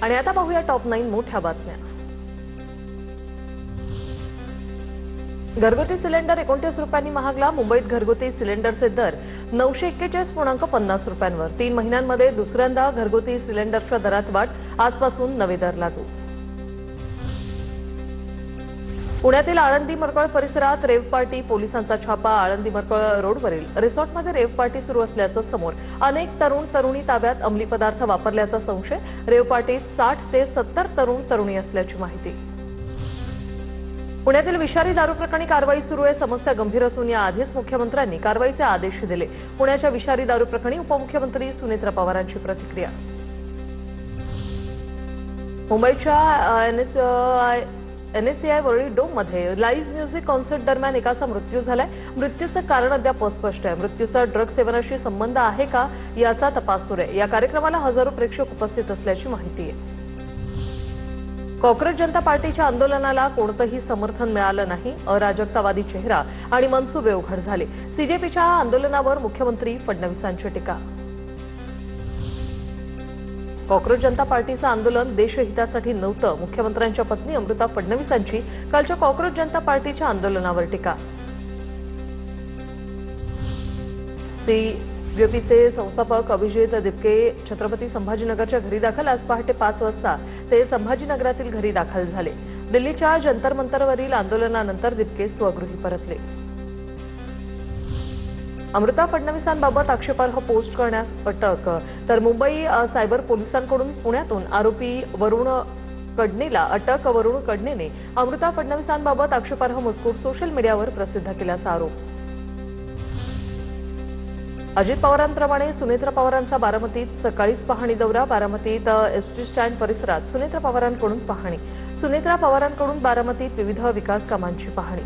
आणि आता पाहूया टॉप 9 मोठ्या बातम्या। घरगुती सिलेंडर 29 रुपयांनी महागला। मुंबईत घरगुती सिलेंडरचे दर 941.50 रुपयांवर। 3 महिन्यांमध्ये दुसऱ्यांदा घरगुती सिलेंडरच्या दरात वाढ। आजपासून नवे दर लागू। पुण्यातील आळंदी मरकळ परिसरात रेव पार्टी, पोलिसांचा छापा। आळंदी मरकळ रोडवरील रिसॉर्टमध्ये रेव पार्टी सुरू असल्याचं समोर। अनेक तरुणी ताब्यात। अंमली पदार्थ वापरल्याचा संशय। रेव पार्टीत 60 ते 70 तरुणी असल्याची माहिती। पुण्यातील विषारी दारू प्रकरणी कारवाई सुरू आहे। समस्या गंभीर असून याआधीच मुख्यमंत्र्यांनी कारवाईचे आदेश दिले। पुण्याच्या विषारी दारू प्रकरणी उपमुख्यमंत्री सुनेत्रा पवारांची प्रतिक्रिया। मुंबईच्या NSCI वरळी डोममध्ये लाईव्ह म्युझिक कॉन्सर्ट दरम्यान एकाचा मृत्यू झालाय। मृत्यूचं कारण अद्याप अस्पष्ट आहे। मृत्यूचा ड्रग सेवनाशी संबंध आहे का याचा तपास सुरू आहे। या कार्यक्रमाला हजारो प्रेक्षक उपस्थित असल्याची माहिती आहे। कॉंग्रेस जनता पार्टीच्या आंदोलनाला कोणतंही समर्थन मिळालं नाही। अराजकतावादी चेहरा आणि मनसुबे उघड झाले। CJPच्या आंदोलनावर मुख्यमंत्री फडणवीसांची टीका। कॉंग्रेस जनता पार्टीचं आंदोलन देशहितासाठी नव्हतं। मुख्यमंत्र्यांच्या पत्नी अमृता फडणवीसांची कालच्या कॉंग्रेस जनता पार्टीच्या आंदोलनावर टीका। CJPचे संस्थापक अभिजित दिपके छत्रपती संभाजीनगरच्या घरी दाखल। आज पहाटे 5 वाजता ते संभाजीनगरातील घरी दाखल झाले। दिल्लीच्या जंतर मंतरवरील आंदोलनानंतर दिपके स्वगृही परतले। अमृता फडणवीसांबाबत आक्षेपार्ह पोस्ट करण्यास अटक। तर मुंबई सायबर पोलिसांकडून पुण्यातून आरोपी वरुण कडनेला अटक। वरुण कडनेने अमृता फडणवीसांबाबत आक्षेपार्ह मजकूर सोशल मीडियावर प्रसिद्ध केल्याचा आरोप। अजित पवारांप्रमाणे सुनेत्रा पवारांचा बारामतीत सकाळीच पाहणी दौरा। बारामतीत SD स्टँड परिसरात सुनेत्रा पवारांकडून पाहणी। सुनेत्रा पवारांकडून बारामतीत विविध विकास कामांची पाहणी।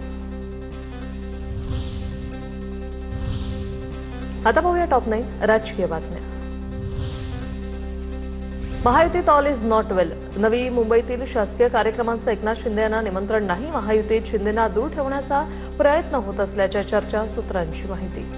आता पाहूया टॉप 9 राजकीय बातम्या। महायुतीत ऑल इज नॉट वेल। नवी मुंबईतील शासकीय कार्यक्रमांचं एकनाथ शिंदे यांना निमंत्रण नाही। महायुतीत शिंदेंना दूर ठेवण्याचा प्रयत्न होत असल्याच्या चर्चा। सूत्रांची माहिती।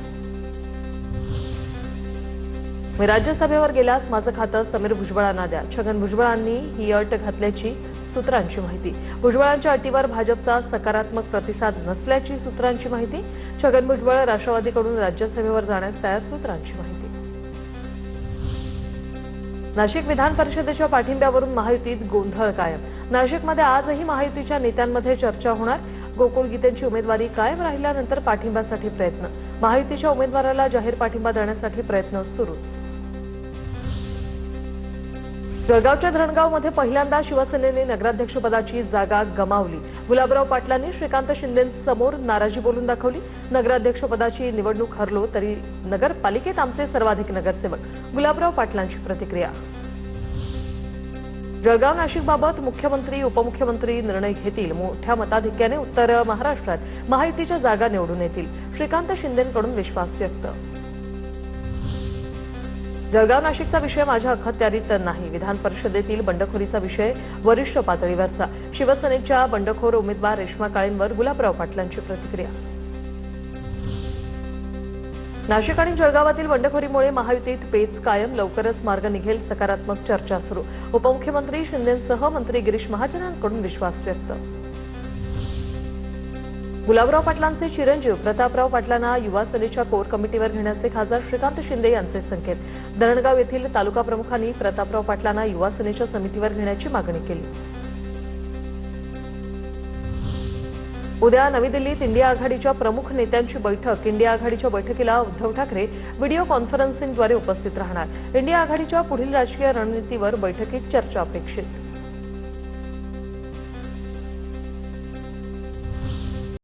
मी राज्यसभेवर गेल्यास माझं खातं समीर भुजबळांना द्या। छगन भुजबळांनी ही अट घातल्याची सूत्रांची माहिती। भुजबळांच्या अटीवर भाजपचा सकारात्मक प्रतिसाद नसल्याची सूत्रांची माहिती। छगन भुजबळ राष्ट्रवादीकडून राज्यसभेवर जाण्यास तयार। सूत्रांची माहिती। नाशिक विधान परिषदेच्या पाठिंब्यावरून महायुतीत गोंधळ कायम। नाशिकमध्ये आजही महायुतीच्या नेत्यांमध्ये चर्चा होणार। गोकुळ गीतेंची उमेदवारी कायम राहिल्यानंतर पाठिंब्यासाठी प्रयत्न। महायुतीच्या उमेदवाराला जाहीर पाठिंबा देण्यासाठी प्रयत्न सुरूच। जळगावच्या धरणगावमध्ये पहिल्यांदा शिवसेनेने नगराध्यक्षपदाची जागा गमावली। गुलाबराव पाटलांनी श्रीकांत शिंदेंसमोर नाराजी बोलून दाखवली। नगराध्यक्षपदाची निवडणूक हरलो तरी नगरपालिकेत आमचे सर्वाधिक नगरसेवक। गुलाबराव पाटलांची प्रतिक्रिया। जळगाव नाशिकबाबत मुख्यमंत्री उपमुख्यमंत्री निर्णय घेतील। मोठ्या मताधिक्याने उत्तर महाराष्ट्रात महायुतीच्या जागा निवडून येतील। श्रीकांत शिंदेंकडून विश्वास व्यक्त। जळगाव नाशिकचा विषय माझ्या अखत्यारीत नाही। विधान परिषदेतील बंडखोरीचा विषय वरिष्ठ पातळीवरचा। शिवसेनेच्या बंडखोर उमेदवार रेश्मा काळेंवर गुलाबराव पाटलांची प्रतिक्रिया। नाशिक आणि जळगावातील बंडखोरीमुळे महायुतीत पेच कायम। लवकरच मार्ग निघेल। सकारात्मक चर्चा सुरू। उपमुख्यमंत्री शिंदेंसह मंत्री गिरीश महाजनांकडून विश्वास व्यक्त। गुलाबराव पाटलांचे चिरंजीव प्रतापराव पाटलांना युवा सेनेच्या कोर कमिटीवर घेण्याचे खासदार श्रीकांत शिंदे यांचे संकेत। धरणगाव येथील तालुका प्रमुखांनी प्रतापराव पाटलांना युवा सेनेच्या समितीवर घेण्याची मागणी केली। उद्या नवी दिल्लीत इंडिया आघाडीच्या प्रमुख नेत्यांची बैठक। इंडिया आघाडीच्या बैठकीला उद्धव ठाकरे व्हिडिओ कॉन्फरन्सिंगद्वारे उपस्थित राहणार। इंडिया आघाडीच्या पुढील राजकीय रणनीतीवर बैठकीत चर्चा अपेक्षित।